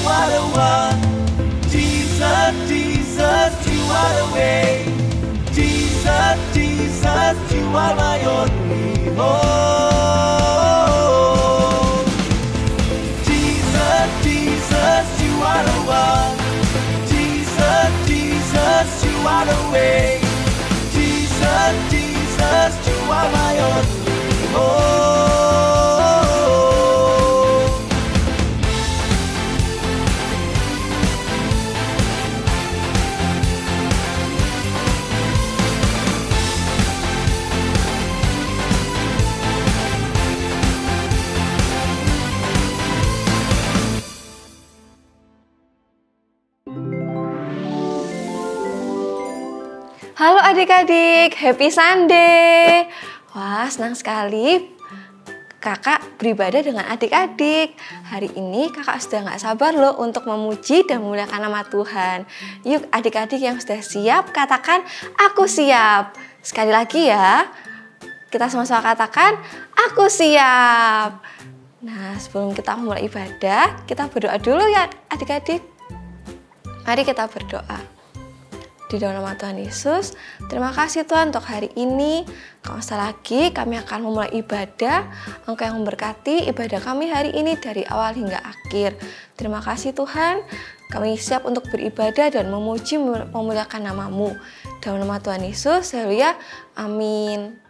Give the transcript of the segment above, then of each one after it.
are the one. Jesus, Jesus, you are the way. Jesus, Jesus, you are my only hope. Jesus, Jesus, you are the one. Jesus, Jesus, you are the way. Jesus, Jesus, you are my only hope. Halo adik-adik, happy Sunday. Wah, senang sekali kakak beribadah dengan adik-adik. Hari ini kakak sudah gak sabar loh untuk memuji dan memuliakan nama Tuhan. Yuk adik-adik yang sudah siap, katakan aku siap. Sekali lagi ya, kita sama-sama katakan aku siap. Nah, sebelum kita mulai ibadah, kita berdoa dulu ya adik-adik. Mari kita berdoa. Di dalam nama Tuhan Yesus, terima kasih Tuhan untuk hari ini. Kalau lagi kami akan memulai ibadah, Engkau yang memberkati ibadah kami hari ini dari awal hingga akhir. Terima kasih Tuhan, kami siap untuk beribadah dan memuji memuliakan nama-Mu. Dalam nama Tuhan Yesus, haleluya, amin.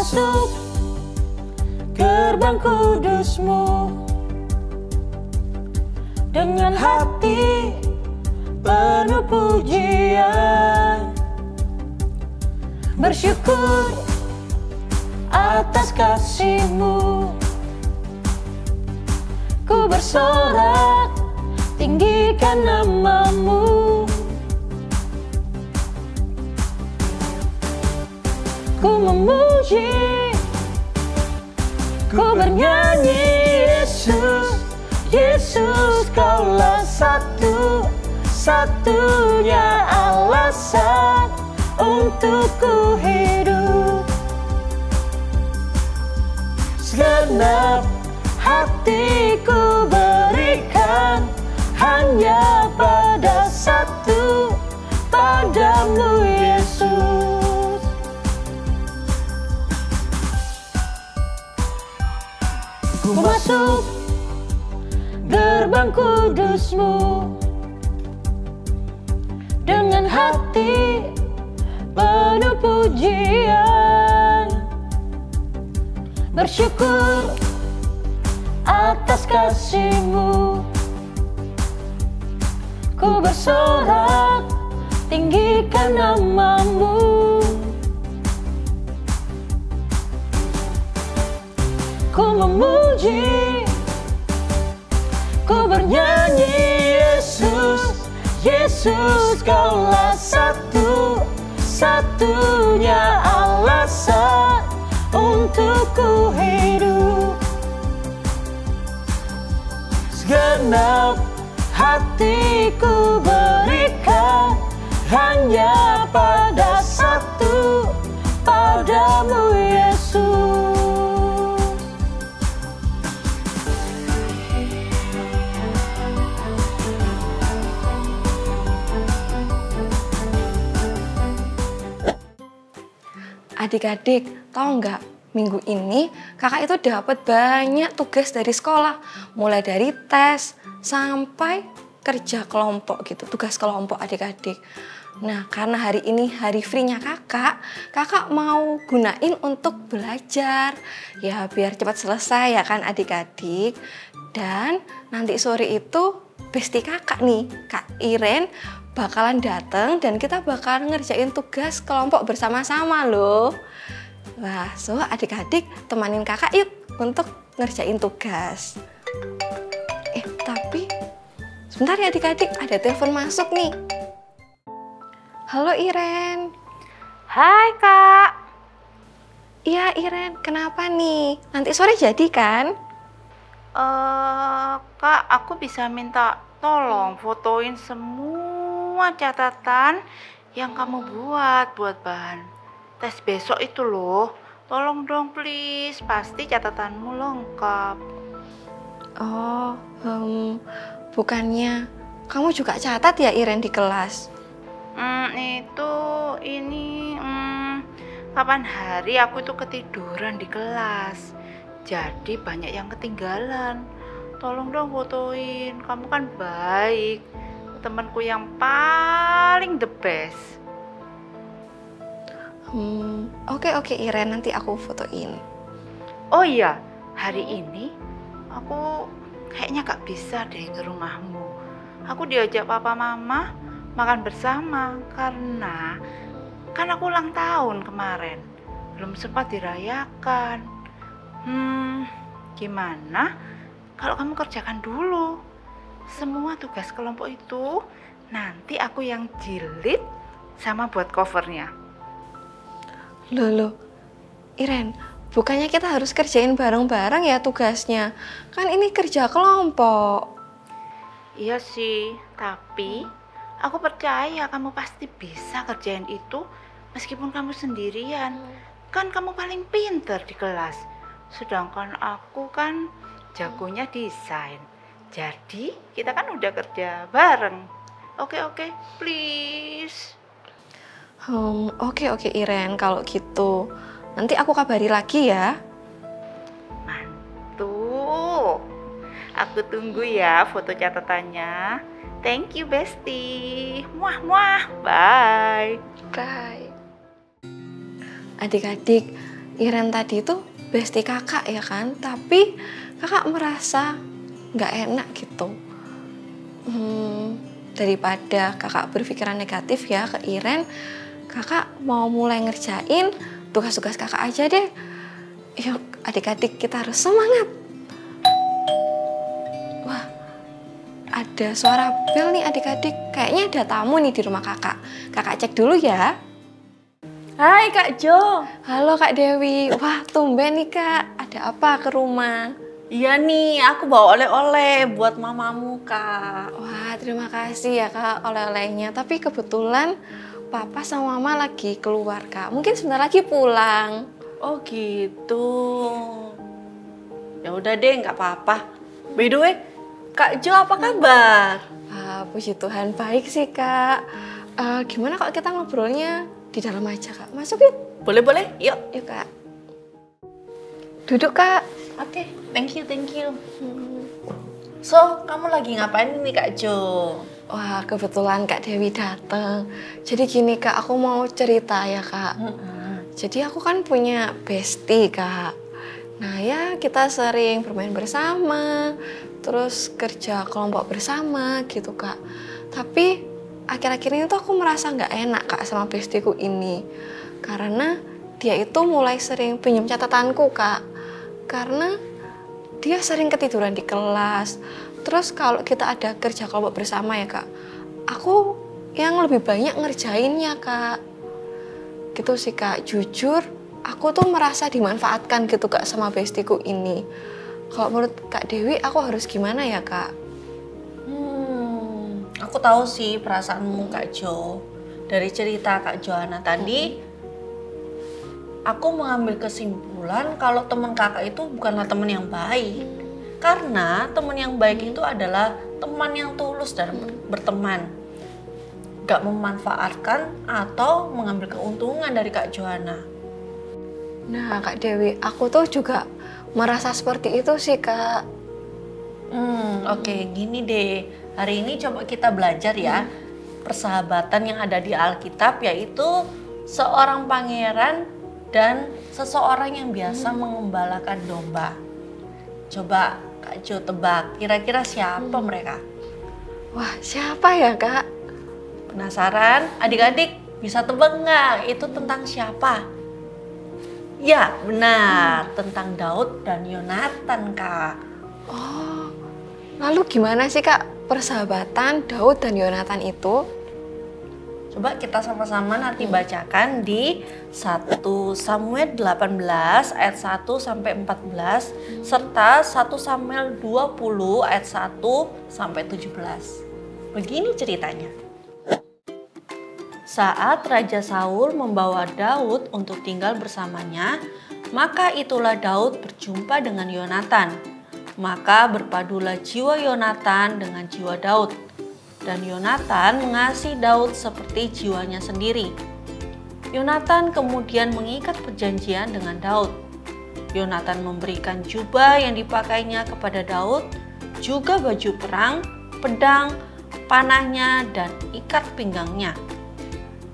Masuk gerbang kudus-Mu dengan hati penuh pujian, bersyukur atas kasih-Mu. Ku bersorak tinggikan nama-Mu. Ku memuji, ku bernyanyi, Yesus, Yesus, Kaulah satu-satunya alasan untuk ku hidup. Segenap hatiku berikan hanya pada satu, padamu Yesus. Ku masuk gerbang kudus-Mu dengan hati penuh pujian, bersyukur atas kasih-Mu. Ku bersorak tinggikan nama-Mu. Ku memuji, ku bernyanyi, Yesus, Yesus, Kaulah satu-satunya alasan untuk ku hidup. Segenap hatiku berikan hanya pada satu, padamu Yesus. Adik-adik, tahu nggak? Minggu ini kakak itu dapat banyak tugas dari sekolah. Mulai dari tes sampai kerja kelompok gitu, tugas kelompok adik-adik. Nah, karena hari ini hari free-nya kakak mau gunain untuk belajar. Ya, biar cepat selesai ya kan adik-adik. Dan nanti sore itu bestie kakak nih, Kak Iren, bakalan datang dan kita bakal ngerjain tugas kelompok bersama-sama loh. Wah, so adik-adik temanin kakak yuk untuk ngerjain tugas. Tapi sebentar ya adik-adik, ada telepon masuk nih. Halo Iren. Hai Kak. Iya Iren, kenapa nih? Nanti sore jadi kan? Kak, aku bisa minta tolong fotoin semua catatan yang kamu buat bahan tes besok itu loh. Tolong dong please, pasti catatanmu lengkap. Oh, bukannya kamu juga catat ya Iren di kelas? Kapan hari aku itu ketiduran di kelas. Jadi banyak yang ketinggalan. Tolong dong fotoin, kamu kan baik. Temanku yang paling the best. Oke Iren, nanti aku fotoin. Oh iya, hari ini aku kayaknya gak bisa deh ke rumahmu. Aku diajak papa mama makan bersama karena kan aku ulang tahun kemarin. Belum sempat dirayakan. Gimana kalau kamu kerjakan dulu semua tugas kelompok itu, nanti aku yang jilid sama buat covernya. Loh, Iren, bukannya kita harus kerjain bareng-bareng ya tugasnya? Kan ini kerja kelompok. Iya sih, tapi aku percaya kamu pasti bisa kerjain itu meskipun kamu sendirian. Kan kamu paling pinter di kelas. Sedangkan aku kan jagonya desain. Jadi kita kan udah kerja bareng. Oke, please. Oke Iren, kalau gitu nanti aku kabari lagi ya. Mantul. Aku tunggu ya foto catatannya. Thank you bestie. Muah. Bye. Bye. Adik-adik, Iren tadi tuh bestie kakak ya kan? Tapi kakak merasa nggak enak gitu. Daripada kakak berpikiran negatif ya ke Iren, kakak mau mulai ngerjain tugas-tugas kakak aja deh. Yuk adik-adik, kita harus semangat. Wah, ada suara bel nih adik-adik. Kayaknya ada tamu nih di rumah kakak. Kakak cek dulu ya. Hai Kak Jo. Halo Kak Dewi. Wah, tumben nih Kak. Ada apa ke rumah? Iya nih, aku bawa oleh-oleh buat mamamu Kak. Wah, terima kasih ya Kak oleh-olehnya. Tapi kebetulan Papa sama Mama lagi keluar Kak. Mungkin sebentar lagi pulang. Oh gitu. Ya udah deh, nggak apa-apa. By the way, Kak Jo apa kabar? Puji Tuhan baik sih Kak. Gimana kalau kita ngobrolnya di dalam aja Kak? Masuk yuk. Boleh, yuk. Yuk Kak. Duduk Kak. Oke, thank you. So, kamu lagi ngapain nih Kak Jo? Wah, kebetulan Kak Dewi datang. Jadi gini Kak, aku mau cerita ya Kak. Jadi aku kan punya bestie Kak. Nah ya, kita sering bermain bersama, terus kerja kelompok bersama gitu Kak. Tapi akhir-akhir ini tuh aku merasa nggak enak Kak sama bestieku ini. Karena dia itu mulai sering pinjam catatanku Kak. Karena dia sering ketiduran di kelas. Terus kalau kita ada kerja kelompok bersama ya Kak, aku yang lebih banyak ngerjainnya Kak. Gitu sih Kak, jujur aku tuh merasa dimanfaatkan gitu Kak sama bestieku ini. Kalau menurut Kak Dewi, aku harus gimana ya Kak? Aku tahu sih perasaanmu Kak Jo. Dari cerita Kak Johanna tadi, aku mengambil kesimpulan kalau teman kakak itu bukanlah teman yang baik. Karena teman yang baik itu adalah teman yang tulus dalam berteman. Gak memanfaatkan atau mengambil keuntungan dari Kak Johanna. Nah Kak Dewi, aku tuh juga merasa seperti itu sih Kak. Oke, gini deh. Hari ini coba kita belajar ya persahabatan yang ada di Alkitab, yaitu seorang pangeran dan seseorang yang biasa mengembalakan domba. Coba Kak Jo tebak, kira-kira siapa mereka? Wah, siapa ya Kak? Penasaran? Adik-adik bisa tebak nggak itu tentang siapa? Ya, benar. Tentang Daud dan Yonatan, Kak. Oh, lalu gimana sih Kak persahabatan Daud dan Yonatan itu? Coba kita sama-sama nanti bacakan di 1 Samuel 18 ayat 1 sampai 14 serta 1 Samuel 20 ayat 1 sampai 17. Begini ceritanya. Saat Raja Saul membawa Daud untuk tinggal bersamanya, maka itulah Daud berjumpa dengan Yonatan. Maka berpadulah jiwa Yonatan dengan jiwa Daud. Dan Yonatan mengasihi Daud seperti jiwanya sendiri. Yonatan kemudian mengikat perjanjian dengan Daud. Yonatan memberikan jubah yang dipakainya kepada Daud, juga baju perang, pedang, panahnya, dan ikat pinggangnya.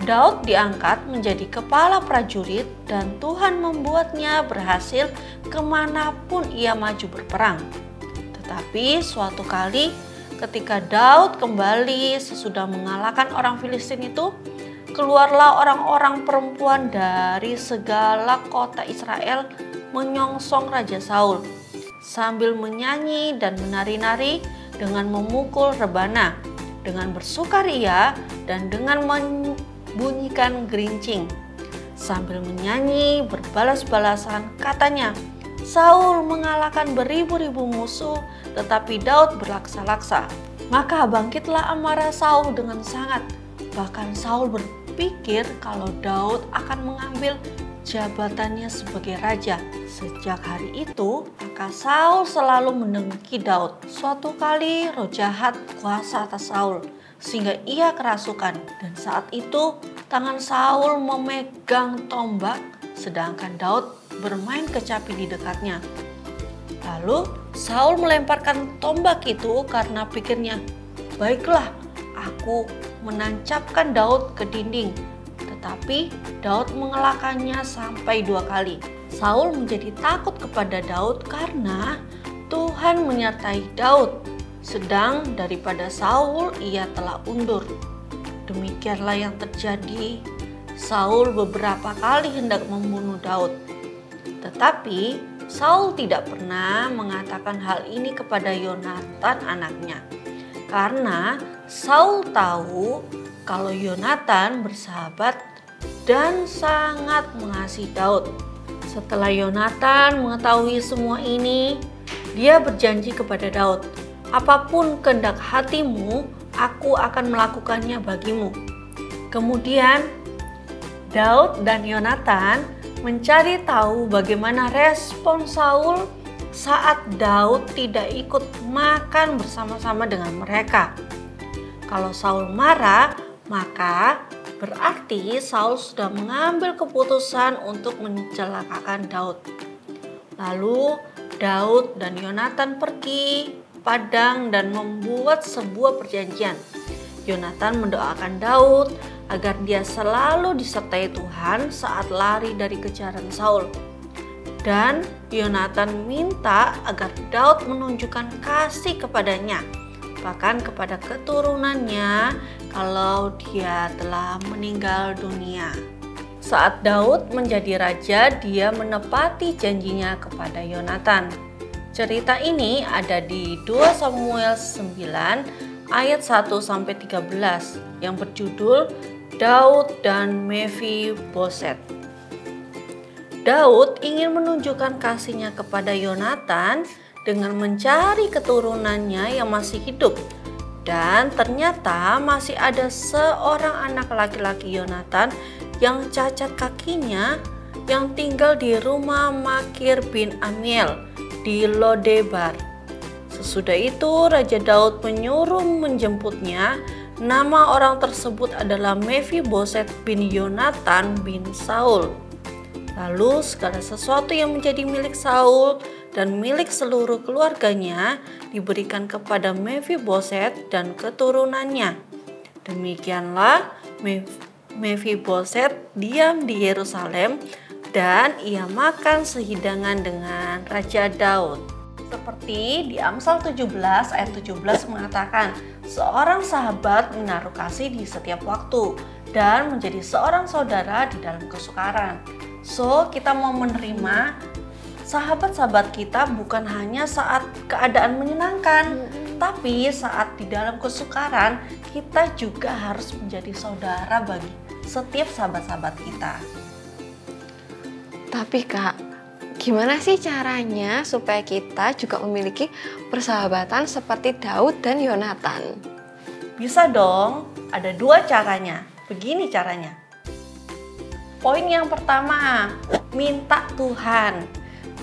Daud diangkat menjadi kepala prajurit dan Tuhan membuatnya berhasil kemanapun ia maju berperang. Tetapi suatu kali ketika Daud kembali sesudah mengalahkan orang Filistin itu, keluarlah orang-orang perempuan dari segala kota Israel menyongsong Raja Saul sambil menyanyi dan menari-nari dengan memukul rebana, dengan bersukaria dan dengan membunyikan gerincing. Sambil menyanyi berbalas-balasan katanya, Saul mengalahkan beribu-ribu musuh, tetapi Daud berlaksa-laksa. Maka bangkitlah amarah Saul dengan sangat. Bahkan Saul berpikir kalau Daud akan mengambil jabatannya sebagai raja. Sejak hari itu, maka Saul selalu mendengki Daud. Suatu kali roh jahat kuasa atas Saul, sehingga ia kerasukan. Dan saat itu, tangan Saul memegang tombak, sedangkan Daud bermain kecapi di dekatnya. Lalu Saul melemparkan tombak itu karena pikirnya, baiklah, aku menancapkan Daud ke dinding. Tetapi Daud mengalahkannya sampai 2 kali. Saul menjadi takut kepada Daud karena Tuhan menyertai Daud. Sedang daripada Saul ia telah undur. Demikianlah yang terjadi. Saul beberapa kali hendak membunuh Daud. Tetapi Saul tidak pernah mengatakan hal ini kepada Yonatan anaknya. Karena Saul tahu kalau Yonatan bersahabat dan sangat mengasihi Daud. Setelah Yonatan mengetahui semua ini, dia berjanji kepada Daud, apapun kehendak hatimu, aku akan melakukannya bagimu. Kemudian Daud dan Yonatan mencari tahu bagaimana respon Saul saat Daud tidak ikut makan bersama-sama dengan mereka. Kalau Saul marah, maka berarti Saul sudah mengambil keputusan untuk mencelakakan Daud. Lalu Daud dan Yonatan pergi padang dan membuat sebuah perjanjian. Yonatan mendoakan Daud agar dia selalu disertai Tuhan saat lari dari kejaran Saul. Dan Yonatan minta agar Daud menunjukkan kasih kepadanya, bahkan kepada keturunannya kalau dia telah meninggal dunia. Saat Daud menjadi raja, dia menepati janjinya kepada Yonatan. Cerita ini ada di 2 Samuel 9 ayat 1-13 yang berjudul Daud dan Mefiboset. Daud ingin menunjukkan kasihnya kepada Yonatan dengan mencari keturunannya yang masih hidup. Dan ternyata masih ada seorang anak laki-laki Yonatan yang cacat kakinya yang tinggal di rumah Makir bin Amiel di Lodebar. Sesudah itu Raja Daud menyuruh menjemputnya. Nama orang tersebut adalah Mefiboset bin Yonatan bin Saul. Lalu segala sesuatu yang menjadi milik Saul dan milik seluruh keluarganya diberikan kepada Mefiboset dan keturunannya. Demikianlah Mefiboset diam di Yerusalem dan ia makan sehidangan dengan Raja Daud. Seperti di Amsal 17 ayat 17 mengatakan, seorang sahabat menaruh kasih di setiap waktu dan menjadi seorang saudara di dalam kesukaran. So, kita mau menerima sahabat-sahabat kita bukan hanya saat keadaan menyenangkan, tapi saat di dalam kesukaran, kita juga harus menjadi saudara bagi setiap sahabat-sahabat kita. Tapi Kak, gimana sih caranya supaya kita juga memiliki persahabatan seperti Daud dan Yonatan? Bisa dong, ada 2 caranya. Begini caranya. Poin yang pertama, minta Tuhan.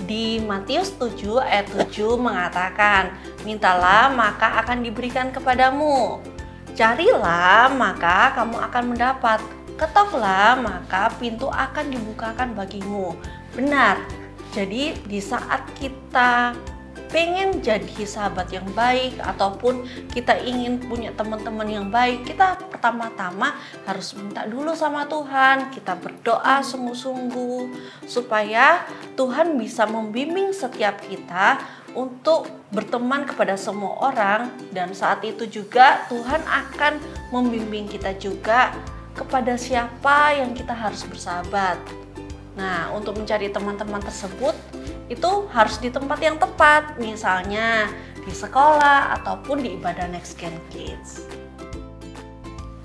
Di Matius 7 ayat 7 mengatakan, mintalah maka akan diberikan kepadamu. Carilah maka kamu akan mendapat. Ketoklah maka pintu akan dibukakan bagimu. Benar. Jadi di saat kita pengen jadi sahabat yang baik ataupun kita ingin punya teman-teman yang baik, kita pertama-tama harus minta dulu sama Tuhan. Kita berdoa sungguh-sungguh supaya Tuhan bisa membimbing setiap kita untuk berteman kepada semua orang, dan saat itu juga Tuhan akan membimbing kita juga kepada siapa yang kita harus bersahabat. Nah, untuk mencari teman-teman tersebut itu harus di tempat yang tepat, misalnya di sekolah ataupun di ibadah Next Gen Kids.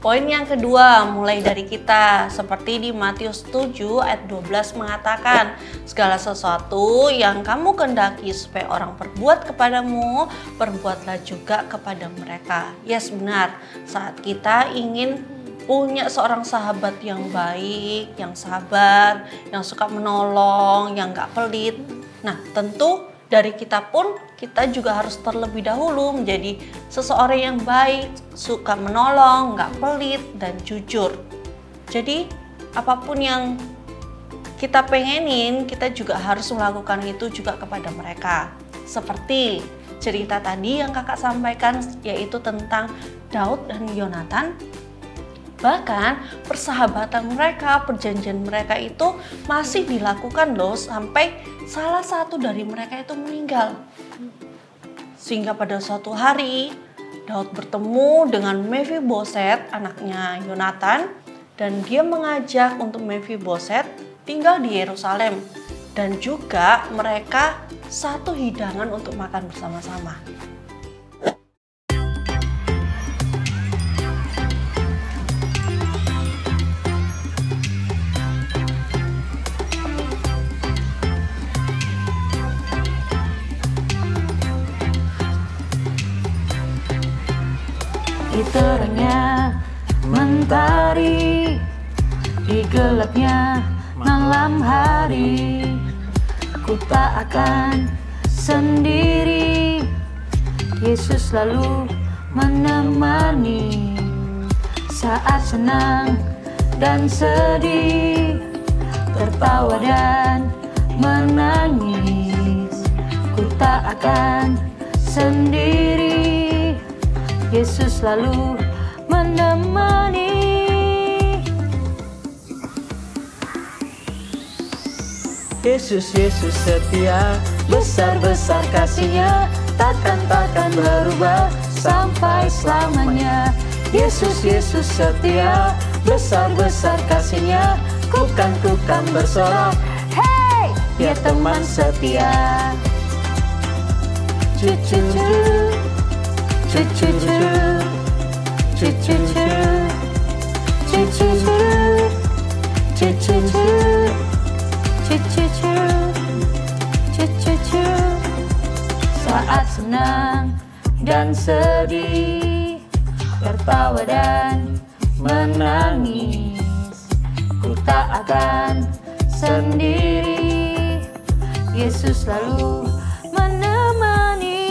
Poin yang kedua, mulai dari kita, seperti di Matius 7 ayat 12 mengatakan, segala sesuatu yang kamu kehendaki supaya orang perbuat kepadamu, perbuatlah juga kepada mereka. Yes, benar, saat kita ingin punya seorang sahabat yang baik, yang sabar, yang suka menolong, yang gak pelit. Nah, tentu dari kita pun, kita juga harus terlebih dahulu menjadi seseorang yang baik, suka menolong, gak pelit, dan jujur. Jadi, apapun yang kita pengenin, kita juga harus melakukan itu juga kepada mereka. Seperti cerita tadi yang kakak sampaikan, yaitu tentang Daud dan Yonatan. Bahkan persahabatan mereka, perjanjian mereka itu masih dilakukan loh sampai salah satu dari mereka itu meninggal. Sehingga pada suatu hari Daud bertemu dengan Mephiboset, anaknya Yonatan, dan dia mengajak untuk Mephiboset tinggal di Yerusalem, dan juga mereka satu hidangan untuk makan bersama-sama. Di terangnya mentari, di gelapnya malam hari, ku tak akan sendiri. Yesus selalu menemani saat senang dan sedih, tertawa dan menangis. Ku tak akan sendiri. Yesus selalu menemani. Yesus, Yesus setia, besar-besar kasih-Nya, takkan berubah sampai selamanya. Yesus, Yesus setia, besar-besar kasih-Nya, kukan bersorak, hey, Dia teman setia. Cucu-cucu, cucu-cucu, cucu-cucu, cucu-cucu, cucu-cucu, cucu-cucu, cucu-cucu. Saat senang dan sedih, tertawa dan menangis, ku tak akan sendiri. Yesus selalu menemani.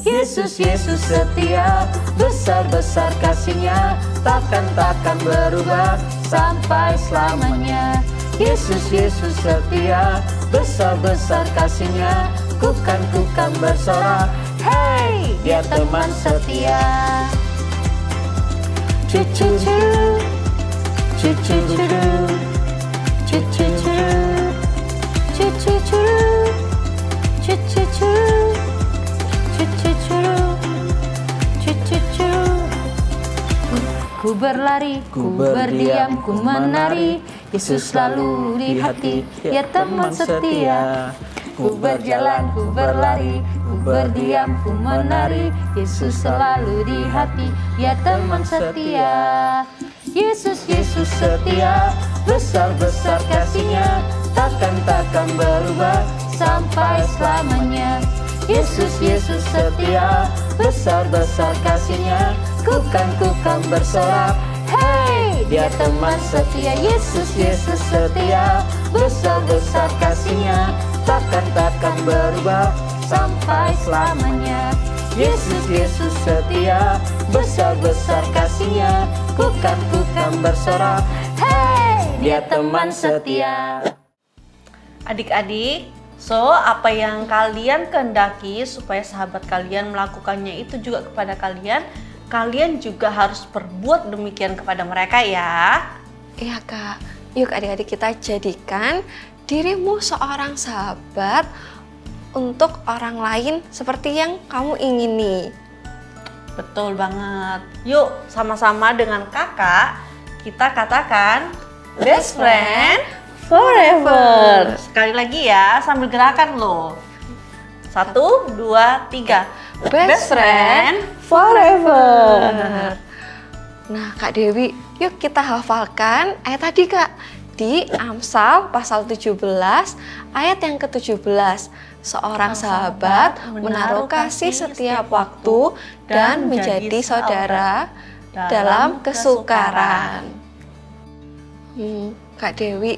Yesus, Yesus setia, besar-besar kasih-Nya, takkan berubah sampai selamanya. Yesus, Yesus setia, besar-besar kasih-Nya, kukan bersorak, hey, Dia teman setia. Cucu-cucu, cucu-cucu, cucu-cucu, Cucu-cucu, cucu-cucu, cucu-cucu, cucu-cucu. Ku berlari, ku berdiam, ku menari, Yesus selalu di hati, ya teman setia. Ku berjalan, ku berlari, ku berdiam, ku menari. Yesus selalu di hati, ya teman setia. Yesus, Yesus setia, besar-besar kasih-Nya, takkan berubah sampai selamanya. Yesus, Yesus setia, besar-besar kasih-Nya, ku kan bersorak. Hey, Dia teman setia. Yesus, Yesus setia, besar-besar kasih-Nya, takkan berubah sampai selamanya. Yesus, Yesus setia, besar-besar kasih-Nya, ku kan bersorak. Hey, Dia teman setia. Adik-adik, so apa yang kalian kehendaki supaya sahabat kalian melakukannya itu juga kepada kalian, kalian juga harus berbuat demikian kepada mereka ya. Iya Kak, yuk adik-adik kita jadikan dirimu seorang sahabat untuk orang lain seperti yang kamu ingini. Betul banget. Yuk sama-sama dengan kakak kita katakan best friend forever. Sekali lagi ya, sambil gerakan loh. 1, 2, 3. Best friend forever. Nah Kak Dewi, yuk kita hafalkan ayat tadi Kak. Di Amsal pasal 17 ayat yang ke-17. Seorang sahabat menaruh kasih setiap waktu dan menjadi saudara dalam kesukaran. Kak Dewi,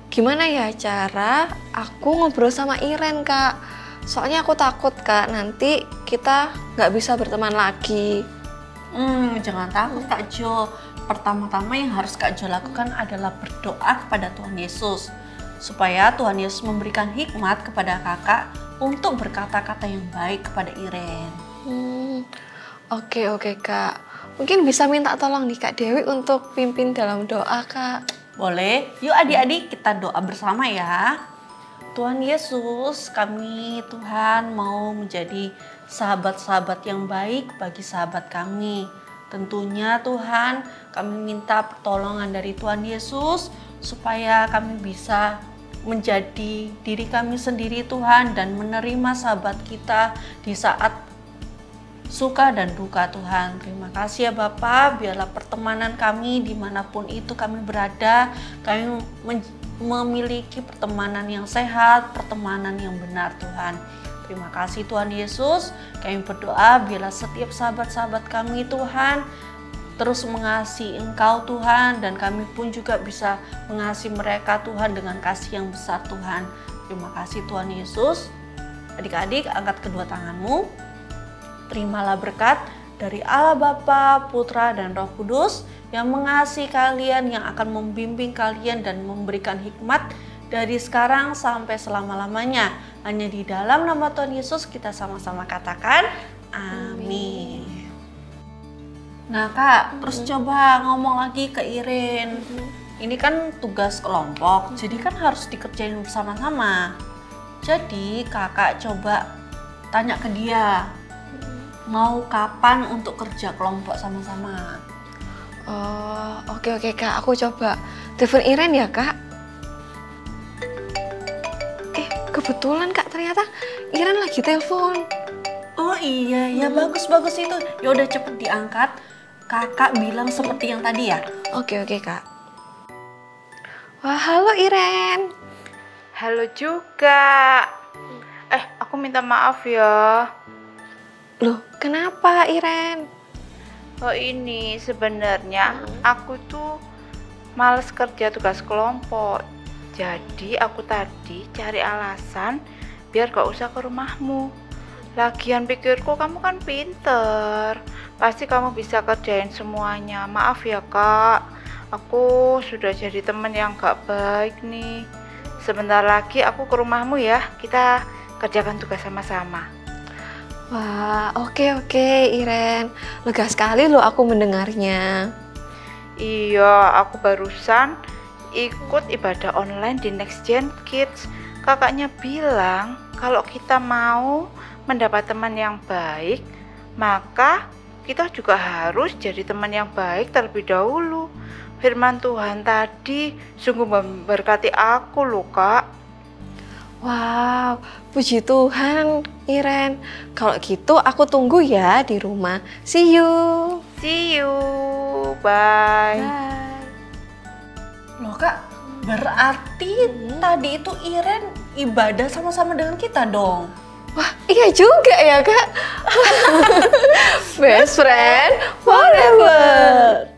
gimana ya cara aku ngobrol sama Iren Kak? Soalnya aku takut Kak, nanti kita nggak bisa berteman lagi. Jangan takut Kak Jo. Pertama-tama yang harus Kak Jo lakukan adalah berdoa kepada Tuhan Yesus, supaya Tuhan Yesus memberikan hikmat kepada kakak untuk berkata-kata yang baik kepada Iren. Oke Kak. Mungkin bisa minta tolong nih Kak Dewi untuk pimpin dalam doa Kak. Boleh? Yuk adik-adik kita doa bersama ya. Tuhan Yesus, kami Tuhan mau menjadi sahabat-sahabat yang baik bagi sahabat kami. Tentunya Tuhan, kami minta pertolongan dari Tuhan Yesus supaya kami bisa menjadi diri kami sendiri Tuhan dan menerima sahabat kita di saat suka dan duka Tuhan. Terima kasih ya Bapak, biarlah pertemanan kami dimanapun itu kami berada, kami memiliki pertemanan yang sehat, pertemanan yang benar Tuhan. Terima kasih Tuhan Yesus, kami berdoa biarlah setiap sahabat-sahabat kami Tuhan terus mengasihi Engkau Tuhan, dan kami pun juga bisa mengasihi mereka Tuhan dengan kasih yang besar Tuhan. Terima kasih Tuhan Yesus. Adik-adik angkat kedua tanganmu, terimalah berkat dari Allah Bapa, Putra dan Roh Kudus yang mengasihi kalian, yang akan membimbing kalian dan memberikan hikmat dari sekarang sampai selama-lamanya. Hanya di dalam nama Tuhan Yesus kita sama-sama katakan amin. Nah Kak, terus coba ngomong lagi ke Iren. Ini kan tugas kelompok, jadi kan harus dikerjain bersama-sama. Jadi kakak coba tanya ke dia, mau kapan untuk kerja kelompok sama-sama? Oke Kak, aku coba telepon Iren ya Kak. Kebetulan Kak, ternyata Iren lagi telepon. Oh iya, ya bagus itu. Ya udah cepet diangkat. Kakak bilang seperti yang tadi ya. Oke Kak. Wah, halo Iren. Halo juga. Aku minta maaf ya. Loh, kenapa Iren? Oh ini sebenarnya aku tuh males kerja tugas kelompok. Jadi aku tadi cari alasan biar gak usah ke rumahmu. Lagian pikirku kamu kan pinter, pasti kamu bisa kerjain semuanya. Maaf ya Kak, aku sudah jadi teman yang gak baik nih. Sebentar lagi aku ke rumahmu ya, kita kerjakan tugas sama-sama. Wah, oke Iren. Lega sekali loh aku mendengarnya. Iya, aku barusan ikut ibadah online di Next Gen Kids. Kakaknya bilang kalau kita mau mendapat teman yang baik, maka kita juga harus jadi teman yang baik terlebih dahulu. firman Tuhan tadi sungguh memberkati aku loh, Kak. Wow, puji Tuhan, Iren. Kalau gitu aku tunggu ya di rumah. See you. See you. Bye. Bye. Loh Kak, berarti tadi itu Iren ibadah sama-sama dengan kita dong. Wah, iya juga ya, Kak. Best friend forever.